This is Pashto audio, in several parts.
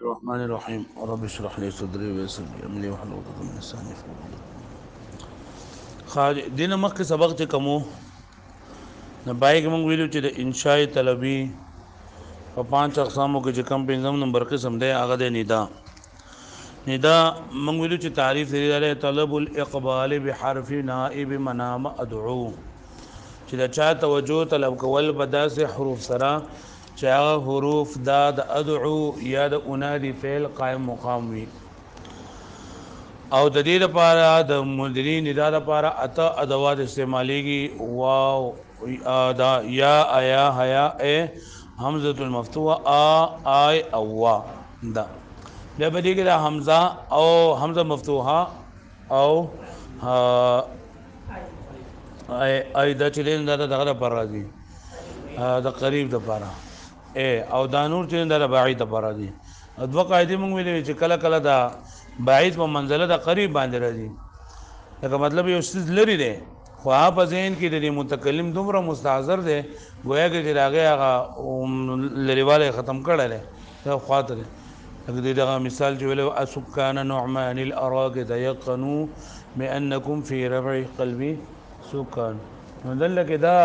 الرحمن الرحيم رب اشرح لي صدري ويسر لي امري واحلل عقدة من لساني يفقهوا قولي. دین مخکې سبق چې کومو نه پای کې موږ ویلو چې د انشاء طلبي په 5 اقسامو کې چې کوم پنځم نمبر قسم دی هغه د ندا موږ ویلو چې تعریف لري طلب الاقبال بحرف نائب منام ادعو چې دا چا توجه طلب کول په داسې حروف سره چې هغه حروف دا د ادعو یا د انادي فعل قائم مقام وي او د دې لپاره د مدري ندا لپاره اته ادوات استعماليږي واو دا یا ایا حیا ا حمزه المفتوحه ای او وا دا بیا به دې کې دا حمزه او حمزه مفتوحه او ای دا چې لین دا دغه لپاره راځي د قریب لپاره او دا نور چې د بعید لپاره دي دوه قاعده موږ ویلې چې کله کله دا بعید په منزله د قریب باندې راځي دا مطلب یو څه لري دی خو په ذهن کې د متکلم دومره مستحضر دی گویا کې چې راغی هغه لريواله ختم کړل دا خاطر دغه مثال چې ویلو اسکان نعمان الاراق تيقنوا بانكم في ربع قلبي سکان نو دلته دا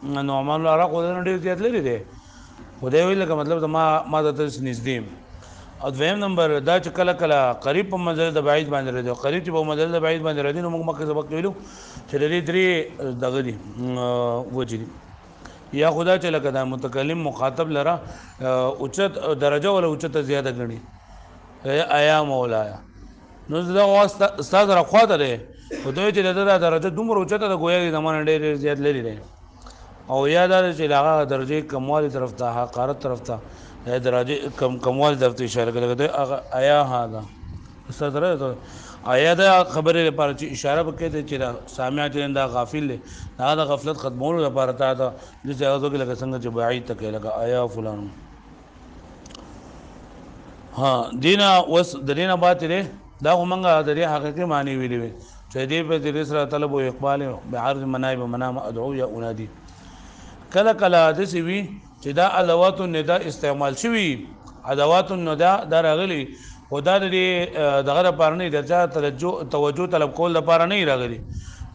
نعمان الاراق ډېر زیات لري دی خدای ویل که مطلب ما د تاسو نږدې او دویم نمبر دا چې کله کله قریب په منزله د بعید باندې راځي قریب چې په منزله د بعید باندې راځي نو موږ مکه سبق ویلو چې لري درې دغه دي وجري یا خدا چې لکه دا متکلم مخاطب لره اوچت درجه ولا اوچت زیاده غني ایا مولایا نو دا استاد راخواته ده خدای چې دا درجه دومره اوچت ده گویا د زمانه ډېر زیات لري ده او یاد ده چې هغه درجه کموالی طرف ته حقارت طرف ته درجه کموالی طرف ته اشاره کوي ایا هاذا استاد راته ایا دا خبره لپاره چې اشاره وکړي چې سامع چې دا غافل دی دا د غفلت ختمولو لپاره تا ته د ځایو کې لکه څنګه چې بعید تکي لکه ایا فلان ها دینا وس درینا بات لري دا همغه د دې حقیقي معنی ویلې چې دې په دې سره طلب او اقبال بعرض منائب منام ادعو یا انادي کله کله د سی وی چې دا ادوات النداء استعمال شوی ادوات النداء دا راغلي خدا دې دغه لپاره نه درجه توجه طلب کول لپاره نه راغلي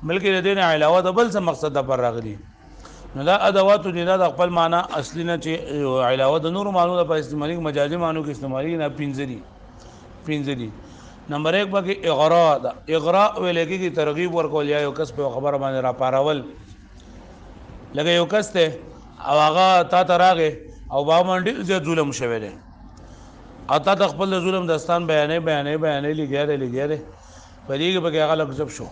بلکې د دې نه علاوه د بل څه مقصد لپاره راغلي نو دا ادوات النداء د خپل معنی اصلي نه چې علاوه د نور معنی لپاره استعمالي مجازي معنی کې استعمالي نه پینځدي نمبر 1 باندې اغراء دا اغراء ویل کېږي ترغیب ورکول یا یو کس په خبره باندې را پارول لکه یو کس ته او هغه تا ته راغی او با باندې زه ظلم شوی دی او تا ته خپل ظلم داستان بیانې لګیاره په دې کې به هغه لږ شو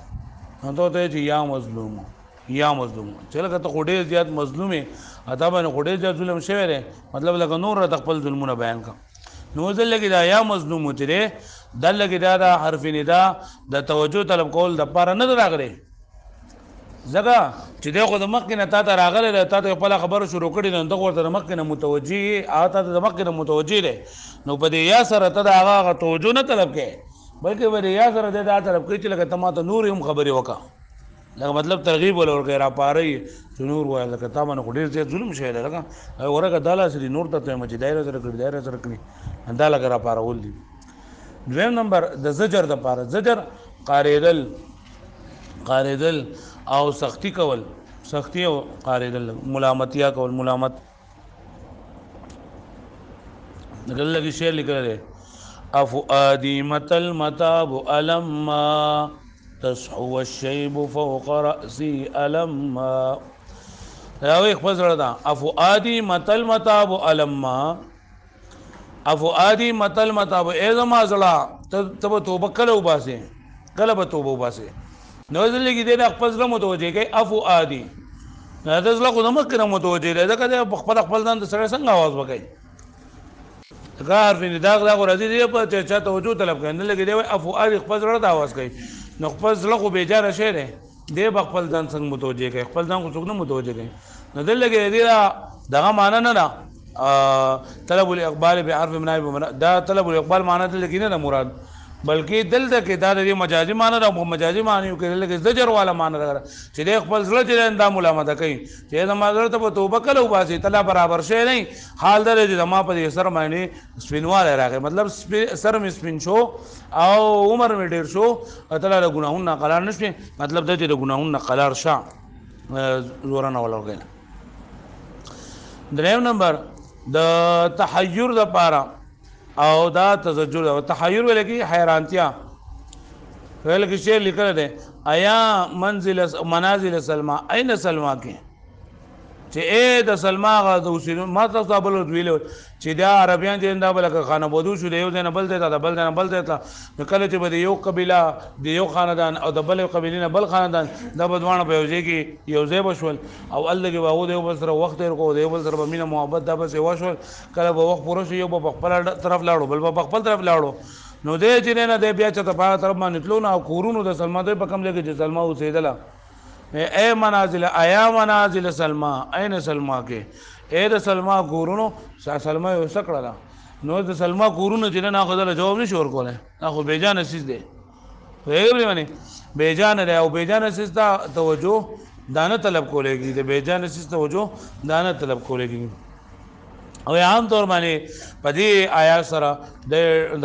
نو ته چې یا مظلوم چې لکه ته خډې زیات مظلومه اته باندې خډې زیات ظلم شوی دی مطلب لکه نور ته خپل ظلمونه بیان کا نو ځل لګی دا یا مظلوم چې دل لګی دا حرف ندا د توجه طلب کول د پاره نه راغلی زګه چې دغه د مخکې نه تا ته راغله تا ته خپل خبره شروع کړي نو دغه ورته مخکې نه متوجي آتا د مخکې نه متوجي دی نو په دې یا سره ته هغه توجه نه طلب کې بلکې په دې یا سره دا طلب کوي چې لکه ته ته نور هم خبري وکا لکه مطلب ترغیب ولا ورګه را پاره چې نور وای لکه تا باندې ډیر ځای ظلم شي لکه ورګه داله سری نور ته مچ دایره سره کړی دا لکه را پاره ول دي دویم نمبر د زجر د پاره زجر قاریدل او سختی کول سختی او قاریدل ملامتیا کول ملامت دغه لګي شعر لیکل دی افؤادي متل متاب الما تصحو الشيب فوق راسي الما راوي خپل زړه دا افؤادي متل متاب الما افؤادي متل متاب اذما زړه ته توبه کله وباسه کله به توبه وباسه نو ځلې کې دې خپل ځل متوجه کوي افؤادي دا ځل خو نمک نه متوجه دی دا کله خپل ځان سره څنګه आवाज وکړي دا حرف ندا دا راځي دی په چا توجه طلب کوي نه لګي دی افؤادي خپل ځل د आवाज کوي نو خپل ځل خو بیجاره شي دی خپل ځان څنګه متوجه کوي خپل ځان خو څنګه متوجه کوي نو دل لګي دی دغه معنی نه طلب الاقبال بعرف منائب دا طلب الاقبال معنی ته لګي نه مراد بلکې دلته کې دا د مجازي معنی را مجازي معنی کې لکه زجر والا معنی را چې د خپل سره چې دا ملامت کوي چې د مازر ته توبه کله وباسي تلا برابر شي نه حال در چې ما په سر باندې سپینواله راغی مطلب سر می سپین شو او عمر می ډیر شو تلا له ګناهونه قرار نشي مطلب د دې ګناهونه قرار شه زورانه ولورګل دریم نمبر د تحیر د پاره او دا تزجر او تحیر ولګي حیرانتیا ولګي شعر لیکل دی آیا منازل سلمى اين سلمى کې چې اے د سلمى غا د وسینو ما تاسو بل ویل چې دا عربیان چې دا بل خانه بودو شو دی یو نه بل ته بل نه بل ته کله چې به یو قبيله د یو خاندان او د بل قبيله بل خاندان دا بدوانه په یوځای کې یوځای بشول او الله کې واغو دی بل سره وخت ورکو دی بل سره مینه محبت دا بس وشول کله به وخت پوره شو یو په خپل طرف لاړو بل په خپل طرف لاړو نو دې چې نه دې بیا چې ته په طرف باندې تلو نه کورونو د سلمى دوی په کم لګي چې سلمى اوسېدله اے منازل آیا منازل سلمى اين سلمى کې اے د سلمى کورونو سلمى یو سکړه نو د سلمى کورونو چې نه خدای جواب نشي ورکوله دا خو بیجان اساس دی ویګری باندې بیجان دی او بیجان اساس ته توجه دانه طلب کولېږي د بیجان اساس توجه دانه طلب کولېږي او عام طور باندې په دې آیا سره د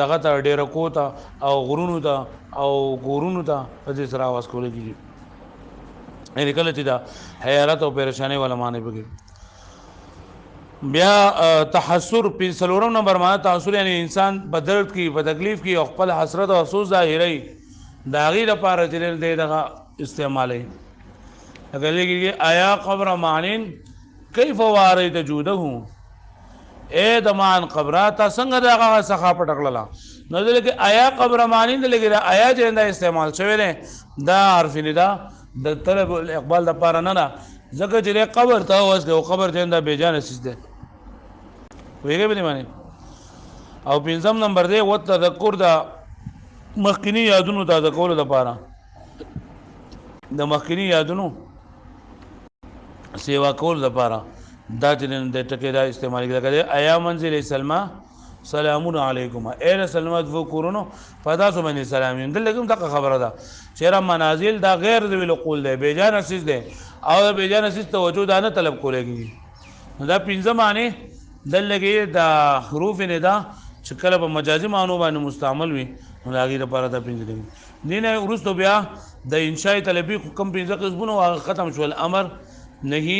دغه ته ډېر کوته او غرونو ته او ګورونو ته په دې سره आवाज کولېږي یعنی کله چې دا حیرت او پریشانی ولا معنی بګي بیا تحسر په سلورم نمبر باندې تحسر یعنی انسان په درد کې په تکلیف کې او خپل حسرت او افسوس ظاهري دا غیر لپاره چې دغه استعمالي اگر لګي آیا قبر معنین کیف وارد جوده اے دمان قبرات څنګه دغه څخه پټکړه نو دلته آیا قبر معنین دلته آیا چې دا استعمال شوی نه دا حرف ندا د طلب الاقبال د پاره نه ځکه چې قبر ته اوس او قبر ته دا بیجان اساس ده ویګه به معنی او پنځم نمبر دی و تذکر د مخکینی یادونو د کولو لپاره د مخکینی یادونو سیوا کول لپاره دا چې د ټکی دا استعمال کړي ایا منزل سلمى سلام علیکم اے سلمت و کورونو پدا سو باندې سلام دلته کوم خبره ده چیرې منازل دا غیر ذویل قول ده بیجان اساس ده او بیجان اساس توجه نه طلب کولېږي نو دا پنځه معنی دلته دا حروف ندا چې کله په مجازي معنی باندې مستعمل وي نو هغه لپاره دا پنځه دي نه ورستو بیا د انشاء طلبي کوم پنځه قسمونه ختم شول امر نهي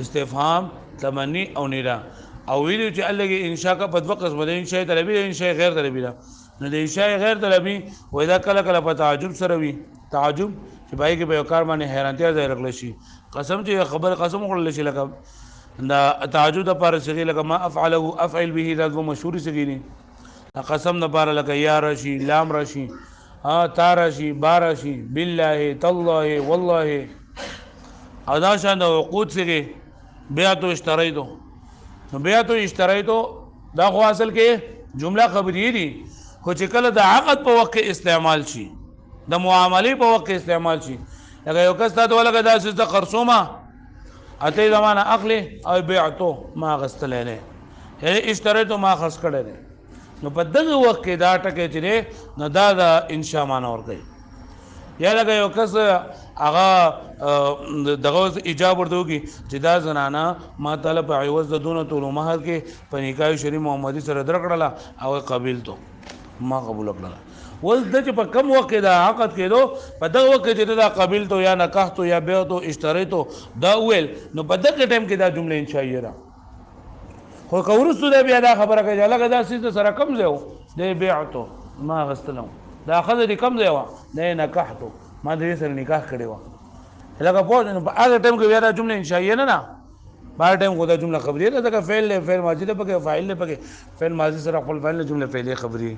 استفهام تمني او ندا او ویلو چې الله انشاء کا په دوه قسمه ده انشاء طلبي او انشاء غیر طلبي ده نو د انشاء غیر طلبي و اذا کله کله په تعجب سره وي تعجب چې پای کې به کار باندې حیرانتیا ځای رغل شي قسم چې خبر قسم وکړل شي لکه دا تعجب د پاره شي لکه ما افعله افعل به دا مشهور سګینی قسم د پاره لکه یا رشي لام رشي ها تا رشي بارشي بالله تالله والله او دا شان د عقود سګي بیا تو اشتریتو نو بیا تو اشتریتو دا خو اصل کې جمله خبري دي خو چې کله د عقد په وخت استعمال شي د معاملې په وخت استعمال شي لکه یو کس ته ولګه دا چې خرصومه اته زمانہ عقل او بیعتو ما غستل نه یعنی اشتریتو ما خرڅ کړل نو په دغه وخت کې دا ټکه چې نو دا د انشاء معنا ور کوي یا لکه یو کس هغه دغه ایجاب ورته کی چې دا زنانه ما تعالی په عوض د دونه طول مہر کې په نکاح شریف محمدي سره درکړه او قبول تو ما قبول کړل ول د چې په کم وخت دا عقد کېدو په دغه وخت چې دا قبول تو یا نکاح تو یا بیع تو اشتریتو دا ویل نو په دغه ټیم کې دا جمله انشائیه را خو کورستو دا بیا دا خبره کوي لکه دا سیس سره کم ځو د بیعتو ما غستلم دا خزه دي کم ځو نه نکاحتو ما دې سره نکاح کړی و لکه په هغه ټیم کې بیا دا جمله انشائیه نه بار ټیم کو دا جمله خبري ده دا فعل فعل ماضي ده پکې فاعل ده پکې فعل ماضي سره خپل فاعل جمله فعلیه خبري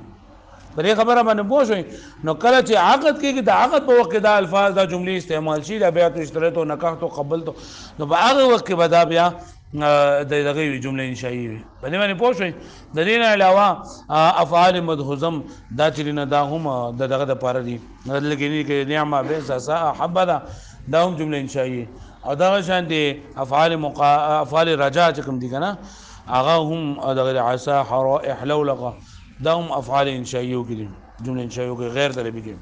پرې خبره باندې پوښوي نو کله چې عقد کېږي د عقد په وخت دا الفاظ دا جملې استعمال شي دا بیا تو اشتریتو نکاح تو قبل تو نو په هغه وخت کې بدا بیا دغه جمله انشائیه وي باندې باندې پوښوي د دې نه علاوه افعال مدحوزم دا چې نه دا هم دغه د پاره دي لکه کې نعمه به سا حبذا دا هم جمله انشائیه او دا شان دي افعال رجاء چې کوم دي کنه هغه هم دغه عسى حرائح لولقه دا هم افعال انشائیه کې دي جمله انشائیه کې غیر طلبي کې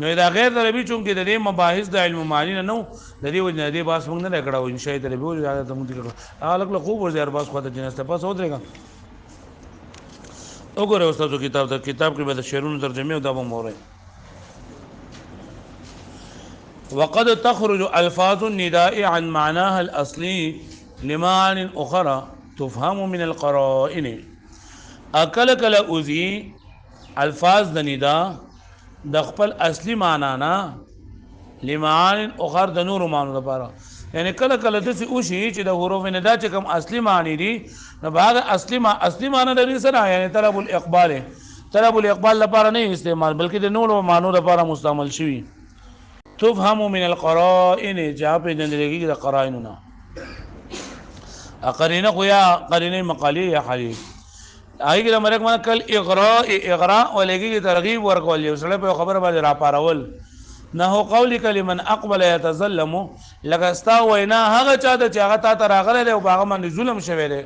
نو دا غیر طلبي چون کې د دې مباحث د علم معنی نه نو د دې وجه نه دې باس موږ نه کړو انشائي طلبي او دا ته موږ کړو الګ له خوب ورځ ارباس خواته جنس ته پاس ودرېګا وګوره استادو کتاب د کتاب کې به د شعرونو ترجمه او دا به موري وقد تخرج الفاظ النداء عن معناها الاصلي لمعان اخرى تفهم من القرائن اکل کل اوزی الفاظ د ندا د خپل اصلي معنا نه لمعان اخر د نور معنی لپاره یعنی کله کله د څه او شی چې د حروف ندا چې کوم اصلي معنی دي نو بعد اصلي معنی د سره یعنی طلب الاقبال لپاره نه استعمال بلکې د نور معنی لپاره مستعمل شوی تفهم من القرائن جواب د لګي د قرائنونه اقرینه خو یا قرینه مقالی یا حدیث هغه کې د مرګ معنی کل اغراء ولګي ترغیب ورکول یو سره په خبره باندې را پارول نه هو قول کلمن اقبل يتظلم لګستا وینا هغه چا د چاغه تا تراغله او باغ باندې ظلم شوی دی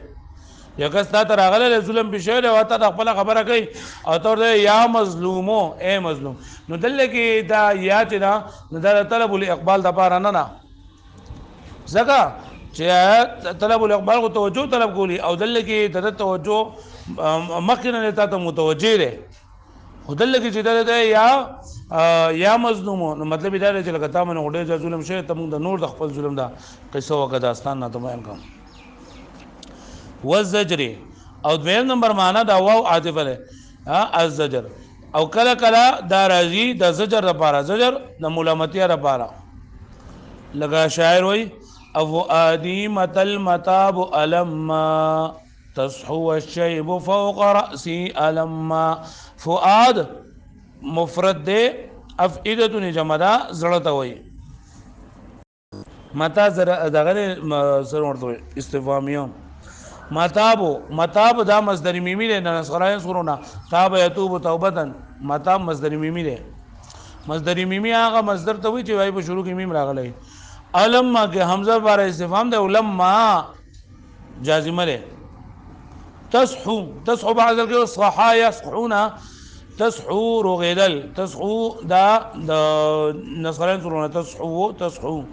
یو کس تا تراغله ظلم بشوی دی او تا خپل خبره کوي او تر یا مظلومو اے مظلوم نو دلته کې دا یا چې دا د طلب الاقبال د پاره نه زګه چې طلب الاقبال کو توجه طلب کولی او دلته کې د توجه مخکنه ته ته متوجه ده خدل کې چې دا یا مظلوم نو مطلب دا دی چې لکه تا من غډه ظلم شوی ته موږ د نور د خپل ظلم دا قصه وکړه داستان نه ته بیان کوم والزجر او دویم نمبر معنا دا واو عاطفه ده الزجر او کله کله دا راځي د زجر لپاره زجر د ملامتیا لپاره لگا شاعر وای ابو ادي متل متاب الما تصحو الشيب فوق رأسي ألما فؤاد مفرد دے افئدتون جمدا زړه وي متا دغه سره ورته استفهامیه متاب دا مصدر میمی ده نسخراین سورونه تاب یتوب توبتن متاب مصدر میمی ده مصدر میمی هغه مصدر ته وي چې وای په شروع کې میم راغلی علما کې حمزه بار استفهام ده علما جازمه ده تصحو بعد ذلك صحا يصحون تصحو رغدل تصحو دا نصرين سرونه تصحو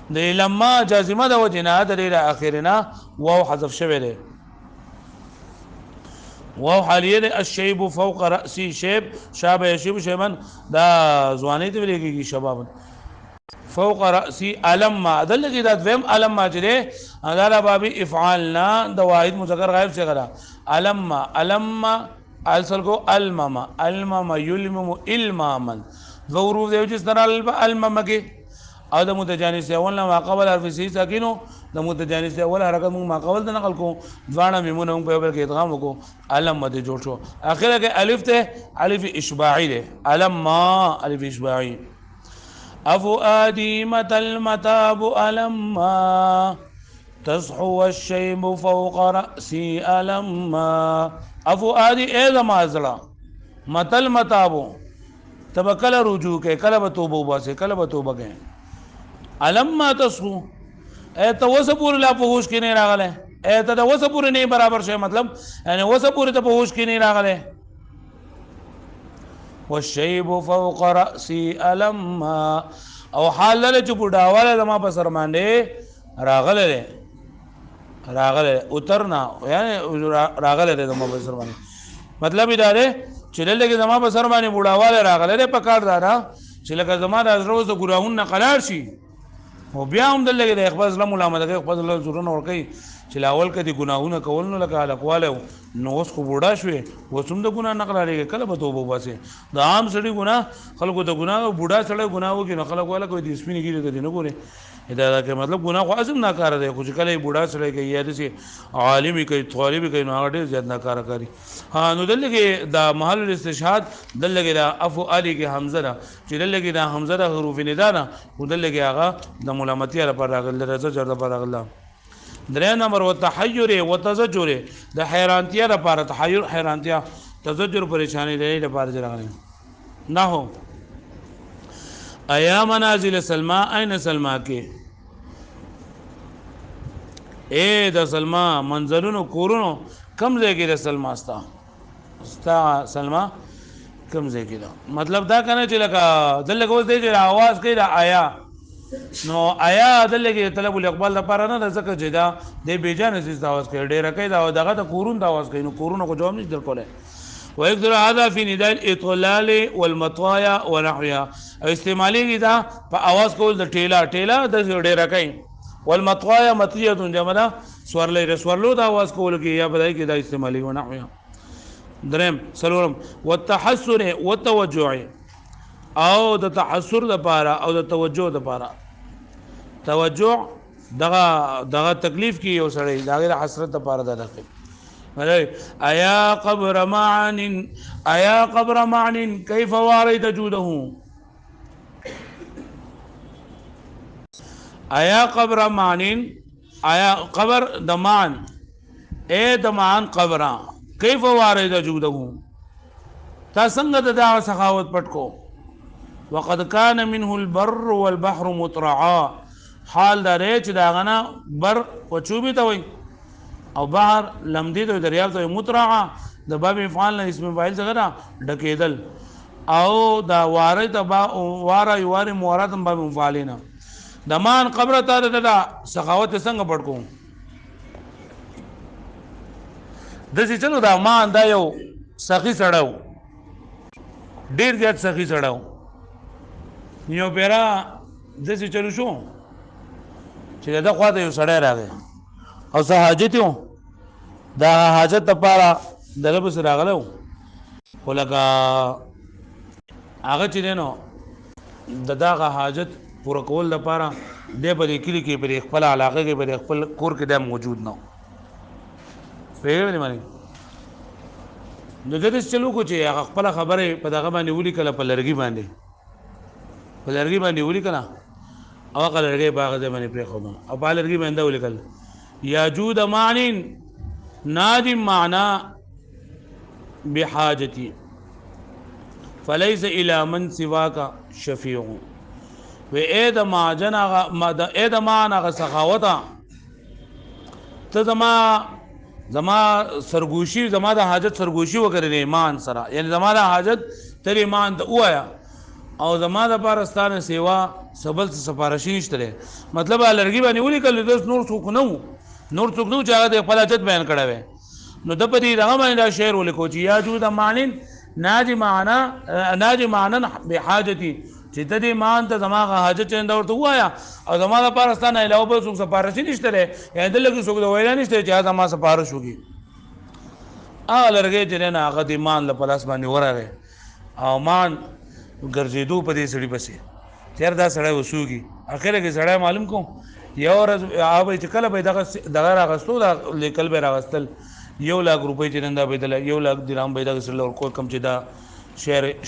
د لما جازمه د وجنه د الى اخرنا واو حذف شوی دی واو حالیه الشيب فوق راسي شيب شابه يشيب شيبا دا ځواني ته ویلېږي شباب فوق راسي علما دلته دا دویم علما چې ده دا بابي افعالنا د واحد مذکر غائب څخه ده علما اصل کو المما يلمم الماما ضرورو دی چې سره المما کې او د متجانس اول ما قبل حرف سی ساکینو د متجانس اول حرکت ما قبل د نقل کو ځوانه میمونه په بل کې ادغام کو علم مده جوړ شو اخره کې الف ته الف اشباعي ده علما الف اشباعي افؤادي متى المتاب ألما تصحو الشيب فوق رأسي ألما افؤادي اذا ما ازلا متى المتاب تب کله رجوع کې کله به توبه وباسه کله به توبه کې ألما تصحو اے ته وسپور لا په هوش کې نه راغله اے ته وسپور نه برابر شي مطلب یعنی وسپور ته په هوش کې نه راغله والشيب فوق رأسي ألما او حال له چې بډاواله زما په سر باندې راغله اترنا یعنی راغله زما په سر باندې مطلب دا دی چې لکه زما په سر باندې بډاواله راغله په کار دارا چې لکه زما د روز د ګراون نقلار شي او بیا هم دلته د خپل ظلم ملامت خپل زورن ور کوي چې لاول کدي ګناهونه کول نو لکه اقواله نو اوس خو بوډا شوې وسوم د ګناه نقل لري کله به توبه وباسي د عام سړي ګناه خلکو د ګناه بوډا سړی ګناه وکي نو خلک والا کوئی د اسمنه کیږي ته نه ګوره دا کې مطلب ګناه خو ازم نه کار دی خو چې کله بوډا سړی کوي یا دسي عالمي کوي طالبي کوي نو هغه ډیر زیات نه کار کوي ها نو دلته دا محل الاستشهاد دلته دا افو علي کې حمزه دا چې دلته دا حمزه د حروف ندا نه دلته هغه د ملامتیا لپاره راغله رضا جر لپاره راغله درې نمبر وتحير وتزجر د حیرانتیا لپاره تحیر حیرانتیا تزجر پریشانی دی لپاره راغلی نه هو ایا منازل سلمى اين سلمى کې اے د سلمى منزلونو کورونو کم ځای کې د سلمى استا سلمى کم ځای کې دا مطلب دا کنه چې لکه دلته اوس دی چې आवाज کوي دا آیا نو آیا دلته کې طلب الاقبال لپاره نه ځکه چې دا د بیجان عزیز आवाज کوي ډیر کوي دا دغه د کورون د आवाज کوي نو کورونه کو جواب نشي درکوله ويقدر هذا في نداء الاطلال والمطايا ونحوها او استعمالي دا په आवाज کول د ټیلا د ډیر کوي والمطايا مطيه جمع سورلې رسولو د आवाज کول کې یا بدای کې دا استعمالي ونحوها درم سلورم والتحسر والتوجع او د تحسر لپاره او د توجه لپاره توجه دغه تکلیف کې یو سړی دا غیر حسرت لپاره ده لکه ایا قبر معن كيف واريت جوده ایا قبر معن ایا قبر دمان اے دمان قبر كيف واريت جوده تا څنګه د سخاوت پټکو وقد كان منه البر والبحر مطرعا حال دا ریچ دا غنا بر وچوبی ته وي او بحر لمدی ته دریاب ته مطرعا د باب فعال نه اسم فاعل څنګه ډکیدل او دا واره ته واره یواره موراتم باب فعالینا دمان قبر ته دا سخاوت څنګه پټکو د څه چلو دا مان دا یو سخی سړاو ډیر زیات سخی سړاو یو پیرا د څه چلو شو چې دا خواته یو سړی راغی او څه حاجت یو دا حاجت لپاره دغه بس راغلو ولکه هغه چې نو دغه حاجت پوره کول لپاره د په کلی کې پر خپل علاقه کې پر خپل کور کې د موجود نه پیغام مانی نو د دې چلو کو چې خپل خبره په دغه باندې ولي کله په لرګي باندې ولي کله او لرګي باغ دې باندې پرې خو او په لرګي باندې ولي کله یاجود معنی نادم معنا بحاجتي فليس الى من سواك شفيع و اید ما جنا اید ما نه سخاوت ته زما سرګوشي زما د حاجت سرګوشي وکړي ایمان سره یعنی زما د حاجت تر ایمان ته وایا او زما د پارستانه سیوا سبل سفارشي نشته مطلب لرګي باندې ولي کله د نور څوک نو چې هغه د خپل حاجت بیان کړی نو د پدې دغه باندې دا شعر ولیکو چې یاجود معنی ناجی معنا بحاجتي چې د دې مان ته زما حاجت چنده ورته وایا او زما د پارستانه علاوه به څوک سفارشي نشته یعنی دلته څوک د ویلا نشته چې زما سفارش وږي لرګي چې نه هغه د مان له پلاس باندې ورغه او مان ګرځېدو په دې سړي پسې چیر دا سړی وسوږي اخره کې سړی معلوم کوم یو ورځ هغه چې کله به دغه راغستو دا لیکل به راغستل 1 लाख روپۍ چې نن دا بدل 1 लाख درهم به دا سره ور کم چې دا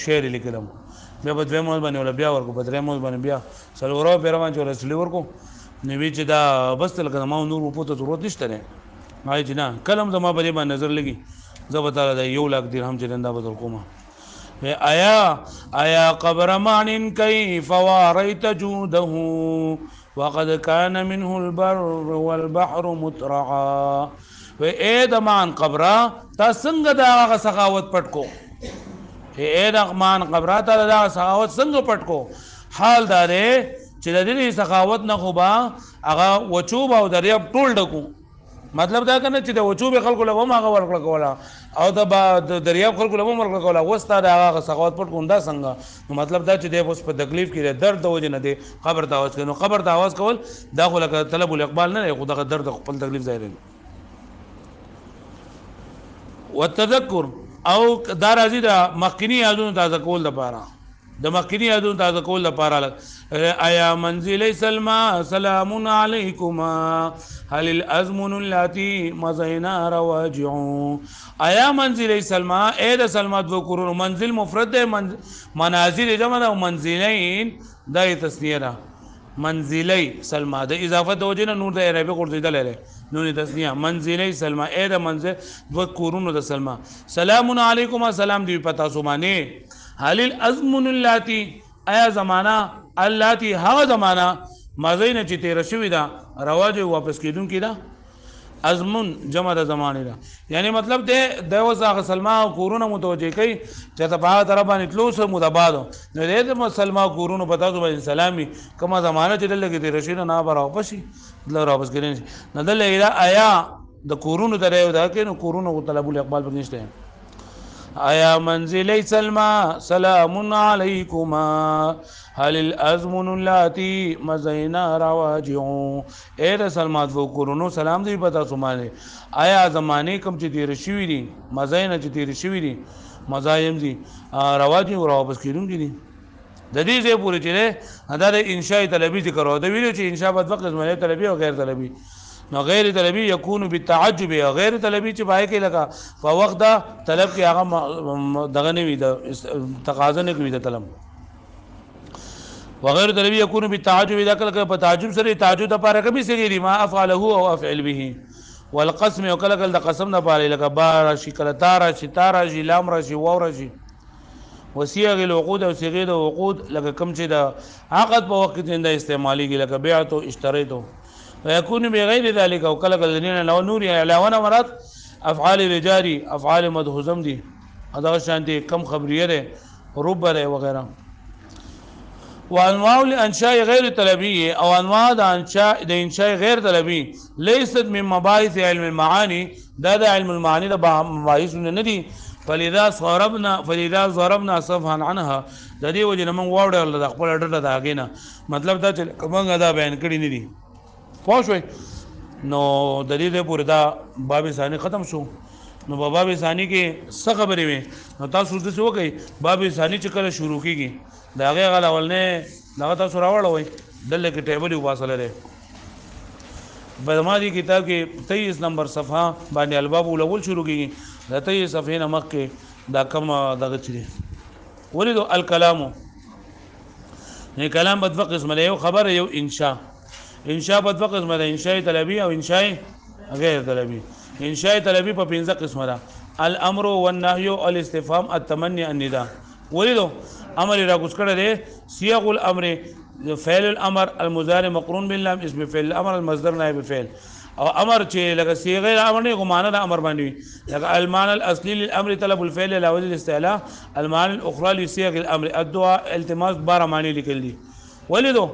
شعر لیکلم بیا په دوه مول باندې ولا بیا ورکو په درې مول باندې بیا سلورو پیروان چې رسلي ورکو نوی چې دا بس تل کله ما نور په ته ضرورت نشته نه ما چې نه کلم زما په دې باندې نظر لګي زه به تعالی دا 1 लाख درهم چې نن دا بدل کوم آیا قبر معن كيف واريت جوده وقد كان منه البر والبحر مترعا و اے دمان قبره تا څنګه دا سخاوت پټکو اے دمان قبره تا دا سخاوت څنګه پټکو حال دا دی چې د دې سخاوت نه خو با هغه وچوب او دریاب ټول ډکو مطلب دا کنه چې د وچوب خلکو له ما هغه ورکړه کولا او د دریاب خلکو له ما ورکړه کولا وستا دا هغه سخاوت پټکو دا څنګه مطلب دا چې د اوس په تکلیف کې درد د وجه نه دی قبر ته आवाज کوي قبر ته आवाज کول دا خو لکه طلب الاقبال نه خو دغه درد خپل تکلیف ظاهر والتذكر او دا راځي د مخکنی یادونو تازه کول لپاره د مخکنی یادونو تازه کول لپاره ایا منزل سلمى سلام علیکما هل الازمن اللاتي مزینا رواجع ایا منزل سلمى اے د سلمى ذکر منزل مفرد منازل جمع او منزلین د تسنیه منزلی سلمى د اضافه د وجنه نور د عربی ګرځیدل لري نون تسنیه منزلی سلمى اے د منزل ذکرون د سلمى سلام علیکم سلام دی پتا سو معنی هل الازمن اللاتي ایا زمانہ اللاتي هغه زمانہ مزین چې تیر شوی دا رواج واپس کیدون کیدا ازمن جمع د زمانه ده یعنی مطلب ده د وسه سلما کورونه متوجه کوي چې ته په طرف باندې تلو سه مدبادو نو د مسلمان کورونه پتا تو باندې سلامي کما زمانه چې دلته کې رشید نه براو پشي دل را بس کړي نه دل آیا د کورونو درې دا کې نو کورونو طلب الاقبال پر نشته آیا منزل سلمى سلام علیکما هل الازمن اللاتي مزینا رواجعون اے د سلمات وو کورونو سلام دی پتا سمانه آیا زمانه کم چې تیر شوی دي مزینا چې تیر شوی دي مزایم دي رواجع او واپس کیدون دي د دې ځای پورې چې دا د انشاء طلبي ذکر او د ویلو چې انشاء په وخت زمانه طلبي او غیر طلبي نو غیر طلبی یکون بالتعجب یا غیر طلبی چې پای کې لگا په وخت دا طلب کې هغه دغه نه وي د تقاضا نه کوي د طلب وغیر طلبی یکون بالتعجب اذا کله په تعجب سره تعجب د پاره کبي سګری ما افعله او افعل به والقسم او کله د قسم نه پاره لگا بار شي کله تار شي تار شي لام را شي وور شي وسیغ العقود او صيغه د عقود لکه کم چې د عقد په وخت کې د استعمالي کې لکه بیعت او اشتریتو ويكون بغير ذلك او کله کله لو نور علاوه مراد افعال رجاري افعال مدحوزم دي ادا شانتي کم خبريه ده رب ده وغيرها وانواع الانشاء غير طلبيه او انواع د انشاء غیر طلبي ليست من مباحث علم المعاني دا علم المعاني د مباحث نه دي فلذا ضربنا صفحا عنها د دې وجه من واوړل د خپل ډډه دا غینه مطلب دا چې کومه دا بیان کړی نه دي پوښوي نو د دې پورې دا باب ثانی ختم شو نو په باب ثانی کې څه خبرې وي نو تاسو د څه وکي باب ثانی چې کله شروع کیږي دا هغه غل اولنه دا تاسو راوړوي دلته کې ټیبل وباسل لري په ما دي کتاب کې 23 نمبر صفحه باندې الباب الاول شروع کیږي دا 23 صفحه نه مخکې دا کم دغه چي ولید الکلام نه کلام په دوه قسم له خبر یو انشاء انشاء په دوه قسمه ده انشاء طلبي او انشاء غیر طلبي انشاء طلبي په پنځه قسمه ده الامر والنهي والاستفهام التمني النداء ولیدو امر را کوس کړه ده صيغ الامر فعل الامر المضارع مقرون باللام اسم فعل الامر المصدر نائب فعل او امر چې لکه صيغه الامر نه غمانه د امر باندې لکه المعنى الاصلي للامر طلب الفعل على وجه الاستعلاء المعنى الاخرى لصيغ الامر الدعاء التماس بار معنی لیکل دي ولیدو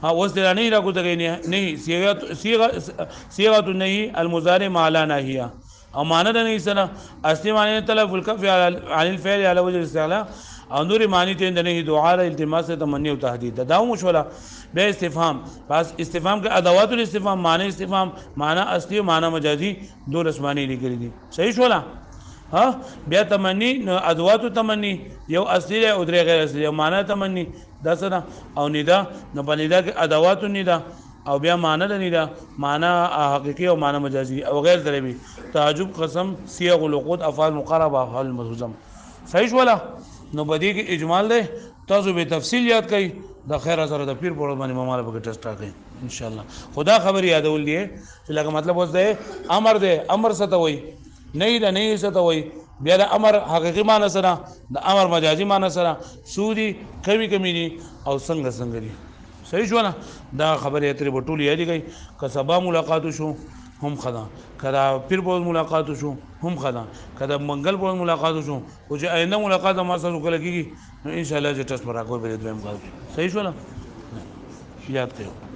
اوس د نه را کوته نه صيغه النهي المضارع مع لا ناهيه او معنی د نه سره اصلي معنی طلب الكف عن الفعل على وجه الاستعلاء او نور معنی ته نه دعاء التماس تمني او تهديد دا مشوله به استفهام بس استفهام کې ادوات الاستفهام معنی استفهام معنی اصلي معنی مجازي دو رسمانی لیکل دي صحیح شولا ها بیا تمنی ادوات تمنی یو اصلي او درې غیر اصلي معنی تمنی دا سره او ندا نو په ندا کې ادوات ندا او بیا معنی د ندا معنی حقيقي او معنی مجازي او غیر طلبي تعجب قسم صيغ العقود افعال مقربه افعال ملزم صحیح ولا نو بدی کې اجمال ده تاسو به تفصیل یاد کړئ د خیر سره د پیر په باندې مماله به ټیسټ راکړئ ان شاء الله خدا خبر یادول دي چې لکه مطلب اوس ده امر ده امر څه ته وای نه ده نه څه ته وای بیا د امر حقيقي معنی سره د امر مجازي معنی سره سودي کوي کمی دي او څنګه دي صحیح شو نه دا خبره اترې بټول یادی گئی که سبا ملاقات شو هم خدا کدا پیر په ملاقات شو هم خدا کدا منګل په ملاقات شو او چې آینده ملاقات ما سره کله کیږي نو ان شاء الله چې تاسو راکوي به دویم کال صحیح شو نه یاد کړئ